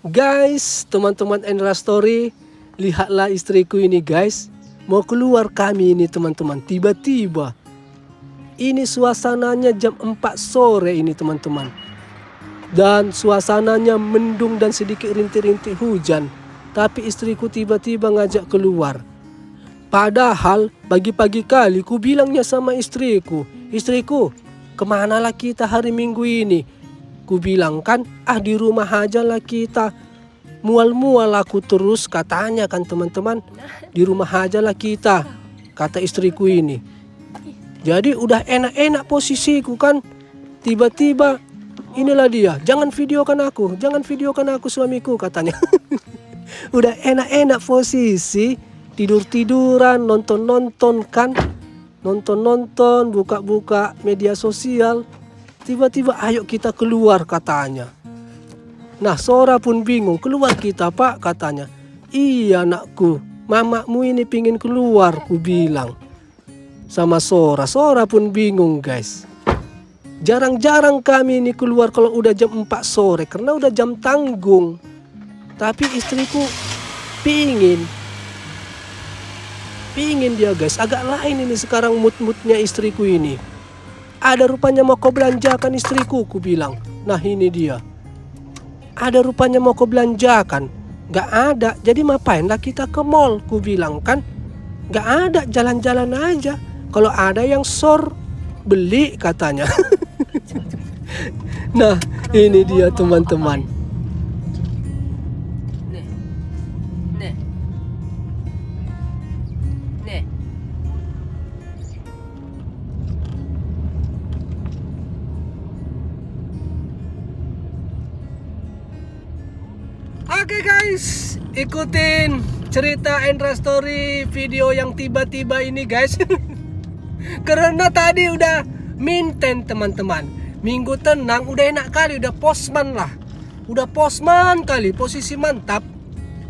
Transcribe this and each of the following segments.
Guys, teman-teman Endra Story, lihatlah istriku ini guys. Mau keluar kami ini teman-teman. Tiba-tiba ini suasananya jam 4 sore ini teman-teman. Dan suasananya mendung dan sedikit rintik-rintik hujan. Tapi istriku tiba-tiba ngajak keluar. Padahal pagi-pagi kali ku bilangnya sama istriku, "Istriku, kemanalah kita hari Minggu ini?" Ku bilang kan, di rumah aja lah kita. Mual-mual aku terus katanya kan teman-teman. Di rumah aja lah kita, kata istriku ini. Jadi udah enak-enak posisiku kan. Tiba-tiba inilah dia, jangan videokan aku suamiku katanya. Udah enak-enak posisi, tidur-tiduran, nonton-nonton kan. Nonton-nonton, buka-buka media sosial. Tiba-tiba ayo kita keluar katanya. Nah Sora pun bingung, keluar kita pak katanya. Iya anakku, mamamu ini pingin keluar ku bilang. Sama Sora, Sora pun bingung guys. Jarang-jarang kami ini keluar kalau udah jam 4 sore karena udah jam tanggung. Tapi istriku pingin dia guys, agak lain ini sekarang mood-moodnya istriku ini. Ada rupanya mau kau belanjakan istriku, ku bilang. Nah ini dia. Ada rupanya mau kau belanjakan. Gak ada, jadi ngapainlah kita ke mall, ku bilang kan. Gak ada, jalan-jalan aja. Kalau ada yang sor, beli katanya. Nah ini dia teman-teman. Oke guys, ikutin cerita Endra Story video yang tiba-tiba ini guys. Karena tadi udah minten teman-teman. Minggu tenang udah enak kali, udah postman lah. Udah postman kali, posisi mantap.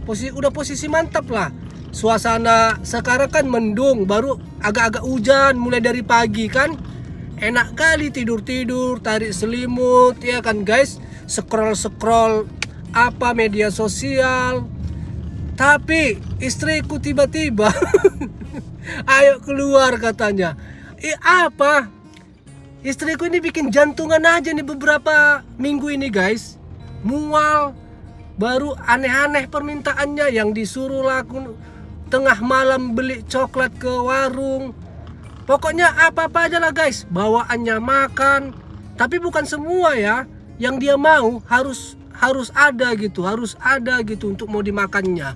Posisi mantap lah. Suasana sekarang kan mendung, baru agak-agak hujan mulai dari pagi kan. Enak kali tidur-tidur, tarik selimut ya kan guys. Scroll media sosial. Tapi istriku tiba-tiba ayo keluar katanya. Apa? Istriku ini bikin jantungan aja nih beberapa minggu ini guys. Mual. Baru aneh-aneh permintaannya, yang disuruh laku tengah malam beli coklat ke warung. Pokoknya apa-apa aja lah guys. Bawaannya makan. Tapi bukan semua ya. Yang dia mau harus ada gitu untuk mau dimakannya.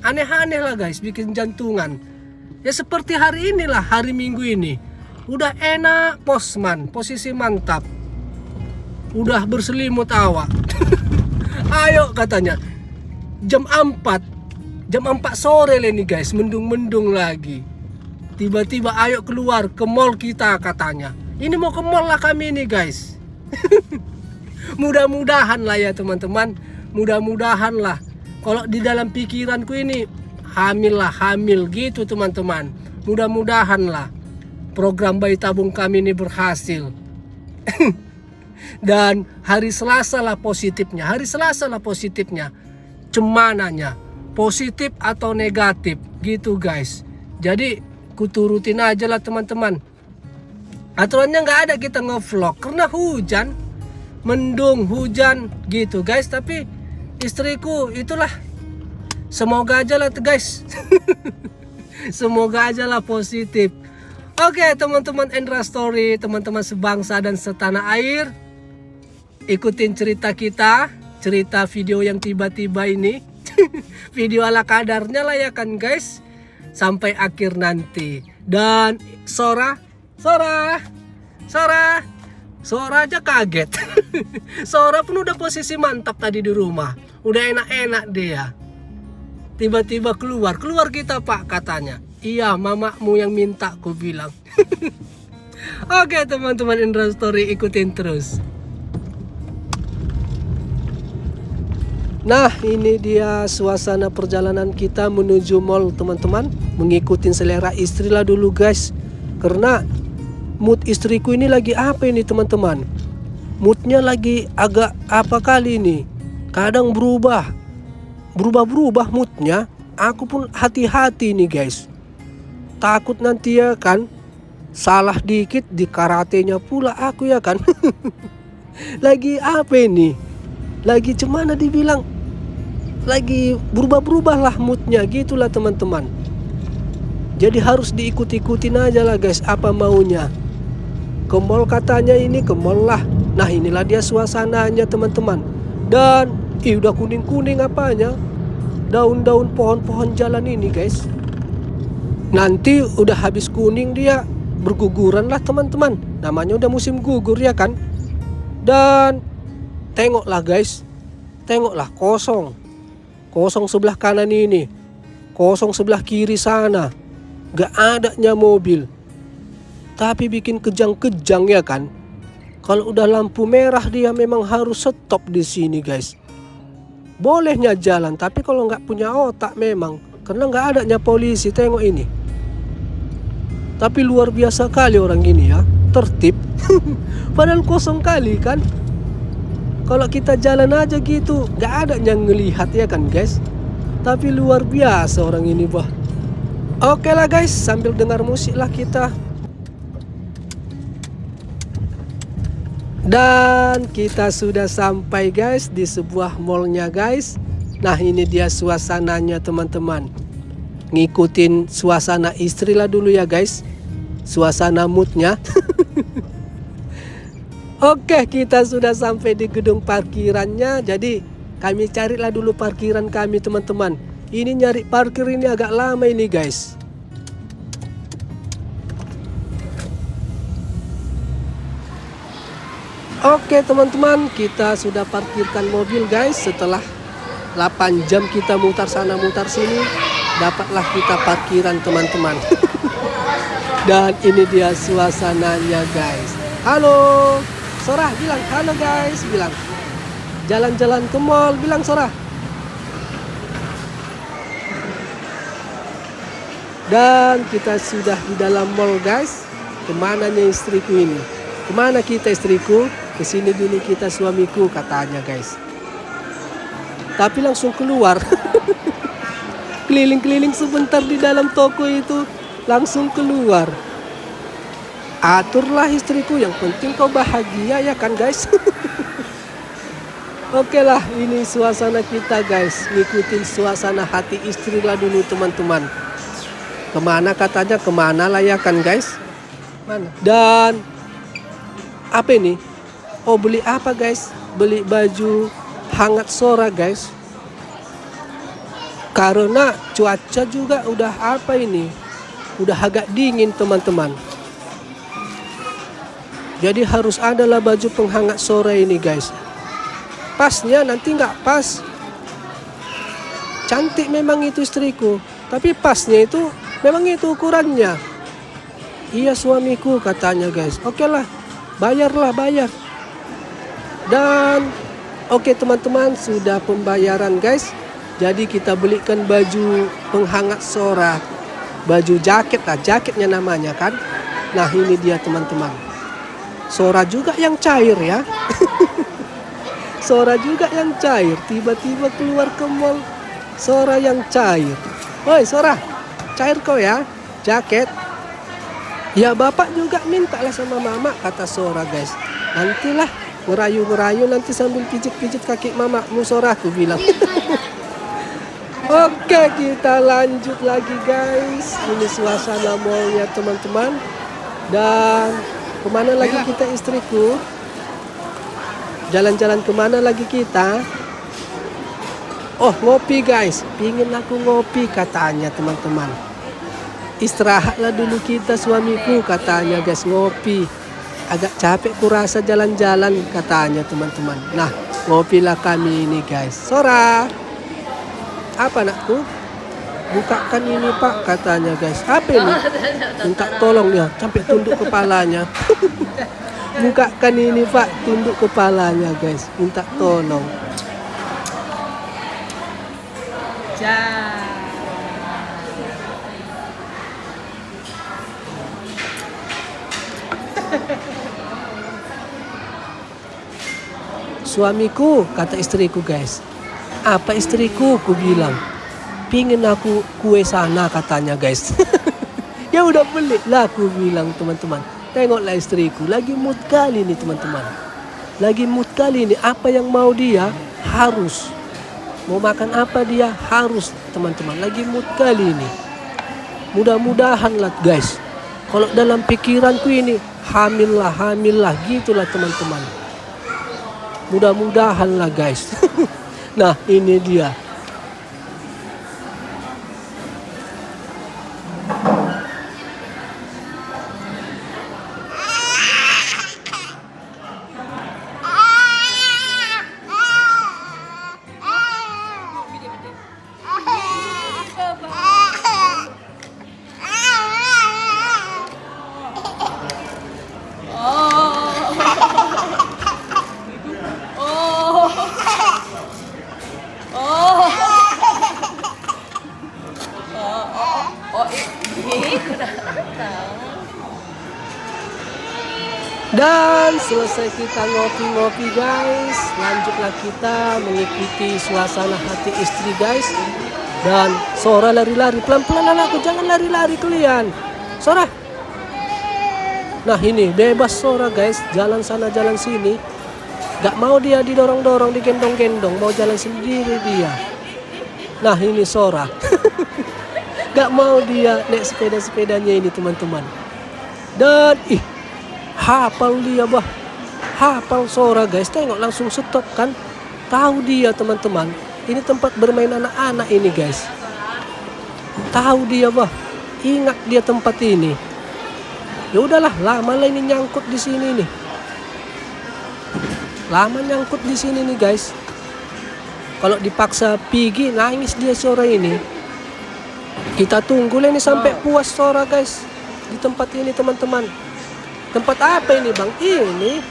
Aneh-aneh lah guys, bikin jantungan. Ya seperti hari inilah, hari Minggu ini. Udah enak postman, posisi mantap. Udah berselimut awak. Ayo katanya. Jam 4 sore lah ini guys, mendung-mendung lagi. Tiba-tiba ayo keluar ke mall kita katanya. Ini mau ke mall lah kami ini guys. Mudah-mudahan lah ya teman-teman. Mudah-mudahan lah. Kalau di dalam pikiranku ini hamil gitu teman-teman. Mudah-mudahan lah program bayi tabung kami ini berhasil. Dan hari Selasa lah positifnya. Cemananya positif atau negatif gitu guys. Jadi kuturutin aja lah teman-teman. Aturannya nggak ada kita ngevlog karena hujan. Mendung, hujan gitu guys. Tapi istriku itulah, semoga aja lah guys. Semoga aja lah positif. Oke teman-teman Endra Story, teman-teman sebangsa dan setanah air, ikutin cerita kita, cerita video yang tiba-tiba ini. Video ala kadarnya lah ya kan guys, sampai akhir nanti. Dan Sora aja kaget. Sora pun udah posisi mantap tadi di rumah. Udah enak-enak dia. Tiba-tiba keluar kita pak katanya. Iya mamamu yang minta, ku bilang. Oke teman-teman Endra Story, ikutin terus. Nah ini dia suasana perjalanan kita menuju mall teman-teman. Mengikutin selera istri lah dulu guys. Karena mood istriku ini lagi apa ini teman-teman? Moodnya lagi agak apa kali ini? Kadang berubah moodnya. Aku pun hati-hati nih guys. Takut nanti ya kan, salah dikit di karatenya pula aku ya kan. Lagi apa ini? Lagi cemana dibilang? Lagi berubah-berubah lah moodnya, gitulah teman-teman. Jadi harus diikut-ikutin aja lah guys, apa maunya. Ke mall katanya ini, ke mall lah. Nah inilah dia suasananya teman-teman. Dan udah kuning-kuning apanya, daun-daun pohon-pohon jalan ini guys. Nanti udah habis kuning dia berguguran lah teman-teman. Namanya udah musim gugur ya kan. Dan tengoklah guys, tengoklah kosong. Kosong sebelah kanan ini, kosong sebelah kiri sana. Gak adanya mobil. Tapi bikin kejang-kejang ya kan. Kalau udah lampu merah dia memang harus stop di sini guys. Bolehnya jalan, tapi kalau nggak punya otak memang, karena nggak adanya polisi. Tengok ini. Tapi luar biasa kali orang ini ya, tertib. Padahal kosong kali kan. Kalau kita jalan aja gitu, nggak ada yang ngelihat ya kan guys. Tapi luar biasa orang ini bah. Oke lah guys, sambil dengar musik lah kita. Dan kita sudah sampai guys di sebuah mallnya guys. Nah ini dia suasananya teman-teman. Ngikutin suasana istri lah dulu ya guys. Suasana moodnya. Oke, kita sudah sampai di gedung parkirannya. Jadi kami carilah dulu parkiran kami teman-teman. Ini nyari parkir ini agak lama ini guys. Oke teman-teman, kita sudah parkirkan mobil guys. Setelah 8 jam kita mutar sana mutar sini, dapatlah kita parkiran teman-teman. Dan ini dia suasananya guys. Halo Sorah, bilang halo guys, bilang jalan-jalan ke mall, bilang Sorah. Dan kita sudah di dalam mall guys. Kemana nih istriku ini? Kemana kita istriku? Kesini dulu kita suamiku katanya guys. Tapi langsung keluar. Keliling-keliling sebentar di dalam toko itu, langsung keluar. Aturlah istriku, yang penting kau bahagia ya kan guys. Oke lah, ini suasana kita guys. Ngikutin suasana hati istri lah dulu teman-teman. Kemana katanya, kemana lah ya kan guys. Mana? Dan apa ini? Oh beli apa guys? Beli baju hangat Sorah guys. Karena cuaca juga udah apa ini? Udah agak dingin teman-teman. Jadi harus adalah baju penghangat Sorah ini guys. Pasnya nanti nggak pas. Cantik memang itu istriku. Tapi pasnya itu memang itu ukurannya. Iya suamiku katanya guys. Oke lah, bayarlah bayar. Dan oke teman-teman, sudah pembayaran guys. Jadi kita belikan baju penghangat Sorah. Baju jaket lah, jaketnya namanya kan. Nah ini dia teman-teman. Sorah juga yang cair ya. Sorah juga yang cair. Tiba-tiba keluar ke mall, Sorah yang cair. Woi Sorah, cair kau ya, jaket. Ya bapak juga mintalah sama mama kata Sorah guys. Nantilah ngerayu-ngerayu nanti sambil pijit-pijit kaki mamamu Sorah, aku bilang. Oke, kita lanjut lagi guys. Ini suasana mallnya teman-teman. Dan kemana lagi kita istriku? Jalan-jalan kemana lagi kita? Oh ngopi guys, pingin aku ngopi katanya teman-teman. Istirahatlah dulu kita suamiku katanya guys, ngopi. Agak capek kurasa jalan-jalan katanya teman-teman. Nah ngopilah kami ini guys. Sorah, apa anakku? Bukakan ini pak katanya guys. Apa ini? Minta tolong ya, sampai tunduk kepalanya. Bukakan ini pak, tunduk kepalanya guys. Minta tolong. Suamiku, kata istriku guys. Apa istriku? Ku bilang. Pingin aku kue sana katanya guys. Ya udah beli lah aku bilang teman-teman. Tengoklah istriku, lagi mood kali nih teman-teman. Lagi mood kali ini, apa yang mau dia harus. Mau makan apa dia harus teman-teman. Lagi mood kali ini. Mudah-mudahan lah guys. Kalau dalam pikiranku ini hamil lah gitulah teman-teman. Mudah-mudahan lah guys. Nah ini dia. Dan selesai kita ngopi-ngopi guys, lanjutlah kita mengikuti suasana hati istri guys. Dan Sora lari-lari, pelan-pelan anakku, jangan lari-lari kalian. Sora. Nah ini bebas Sora guys, jalan sana jalan sini. Gak mau dia didorong-dorong, digendong-gendong, mau jalan sendiri dia. Nah ini Sora. Gak mau dia naik sepeda-sepedanya ini teman-teman. Dan hafal dia bah. Hafal Sora guys. Tengok langsung stop kan. Tahu dia teman-teman. Ini tempat bermain anak-anak ini guys. Tahu dia bah. Ingat dia tempat ini. Ya udahlah, lama lah ini nyangkut di sini nih. Lama nyangkut di sini nih guys. Kalau dipaksa pergi nangis dia Sora ini. Kita tunggu lah ini sampai puas Sora guys. Di tempat ini teman-teman. Tempat apa ini bang? Ini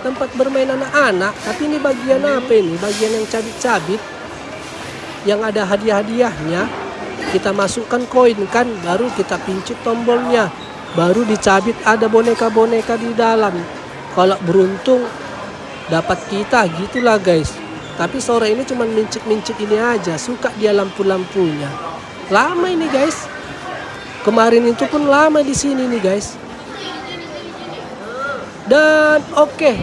tempat bermain anak-anak. Tapi ini bagian apa ini? Bagian yang cabit-cabit. Yang ada hadiah-hadiahnya. Kita masukkan koin kan. Baru kita pincit tombolnya. Baru dicabit ada boneka-boneka di dalam. Kalau beruntung dapat kita gitulah guys. Tapi Sora ini cuma mincit-mincit ini aja. Suka dia lampu-lampunya. Lama ini guys. Kemarin itu pun lama di sini nih guys. Dan oke.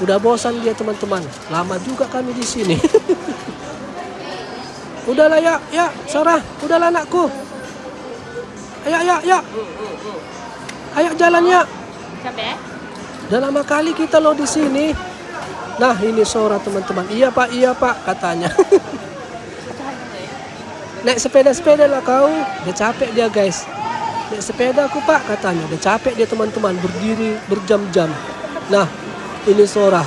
Udah bosan dia teman-teman. Lama juga kami di sini. Udahlah ya, Sora, udahlah anakku. Ayo. Ayo jalan ya. Udah lama kali kita loh di sini. Nah, ini Sora teman-teman. Iya Pak, katanya. Naik sepeda lah kau. Udah capek dia guys. Naik sepeda aku Pak, katanya. Udah capek dia teman-teman. Berdiri berjam-jam. Nah, ini Sora.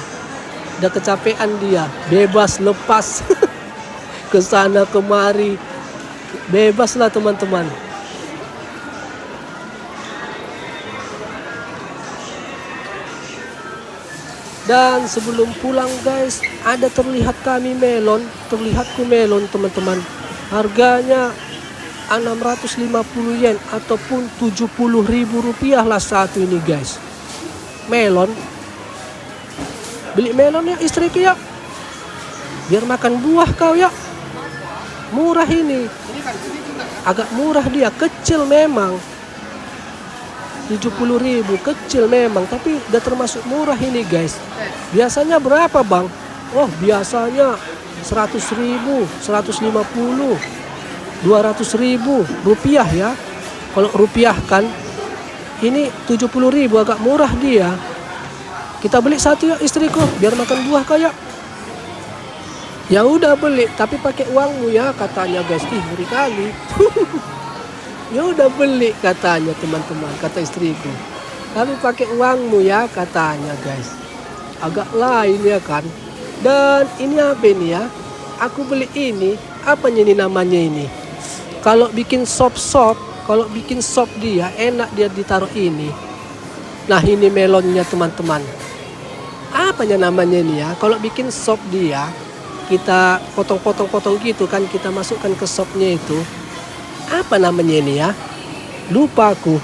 Udah kecapean dia. Bebas lepas. Kesana kemari. Bebas lah teman-teman. Dan sebelum pulang guys, ada terlihatku melon teman-teman. Harganya 650 yen ataupun 70.000 rupiah lah satu ini guys. Melon. Beli melon ya istriku ya. Biar makan buah kau ya. Murah ini. Agak murah dia, kecil memang. 70.000 kecil memang, tapi udah termasuk murah ini guys. Biasanya berapa bang? Oh biasanya 100.000, 150, 200.000 rupiah ya. Kalau rupiah kan, ini 70.000 agak murah dia. Kita beli satu ya istriku, biar makan buah kayak. Ya udah beli, tapi pakai uangmu ya katanya guys. Ngeri kali. Ya udah beli katanya teman-teman, kata istriku. Tapi pakai uangmu ya katanya guys. Agak lain ya kan. Dan ini apa ini ya? Aku beli ini, apanya ini namanya ini? Kalau bikin sop, dia enak dia ditaruh ini. Nah ini melonnya teman-teman. Apanya namanya ini ya? Kalau bikin sop dia, kita potong-potong gitu kan, kita masukkan ke sopnya itu. Apa namanya ini ya? Lupa aku.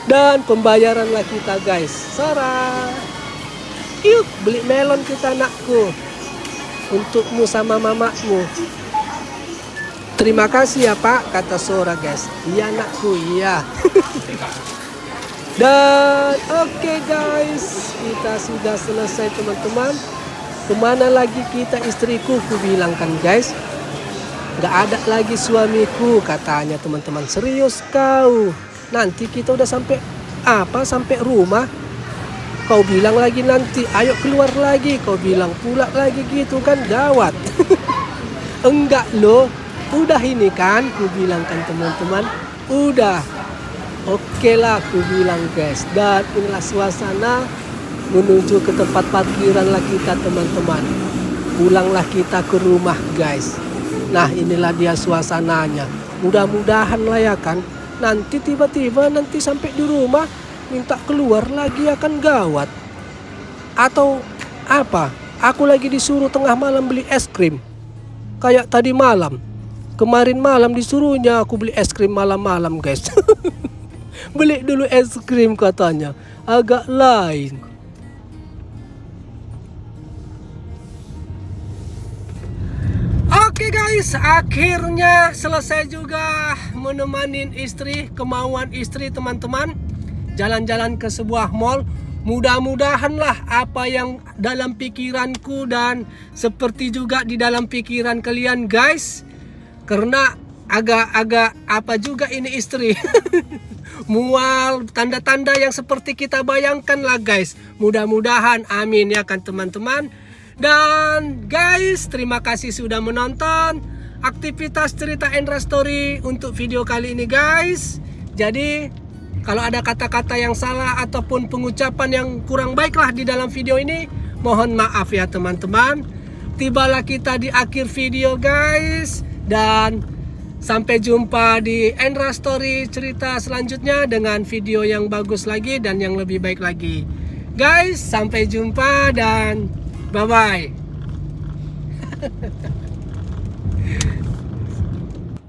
Dan pembayaran lah kita guys. Sora. Yuk beli melon kita anakku, untukmu sama mamamu. Terima kasih ya Pak, kata Sora guys. Iya anakku, iya. Dan oke guys, kita sudah selesai teman-teman. Kemana lagi kita istriku, ku bilang kan guys. Gak ada lagi suamiku katanya teman-teman. Serius kau? Nanti kita udah sampai sampai rumah. Kau bilang lagi nanti, ayo keluar lagi. Kau bilang pula lagi gitu kan, gawat. Enggak loh. Udah ini kan, ku bilang kan teman-teman. Udah. Oke lah, ku bilang guys. Dan inilah suasana menuju ke tempat parkiran lah kita teman-teman. Pulanglah kita ke rumah guys. Nah inilah dia suasananya. Mudah-mudahan lah ya kan. Nanti tiba-tiba nanti sampai di rumah minta keluar lagi akan gawat. Atau apa? Aku lagi disuruh tengah malam beli es krim. Kayak tadi malam. Kemarin malam disuruhnya aku beli es krim malam-malam guys. Beli dulu es krim katanya. Agak lain. Oke guys, akhirnya selesai juga menemani istri, kemauan istri teman-teman. Jalan-jalan ke sebuah mall. Mudah-mudahan lah apa yang dalam pikiranku dan seperti juga di dalam pikiran kalian guys. Karena agak-agak apa juga ini istri. Mual, tanda-tanda yang seperti kita bayangkan lah guys. Mudah-mudahan, amin ya kan teman-teman. Dan guys, terima kasih sudah menonton aktivitas cerita Endra Story untuk video kali ini guys. Jadi kalau ada kata-kata yang salah ataupun pengucapan yang kurang baiklah di dalam video ini, mohon maaf ya teman-teman. Tibalah kita di akhir video guys. Dan sampai jumpa di Endra Story cerita selanjutnya dengan video yang bagus lagi dan yang lebih baik lagi. Guys, sampai jumpa dan bye-bye.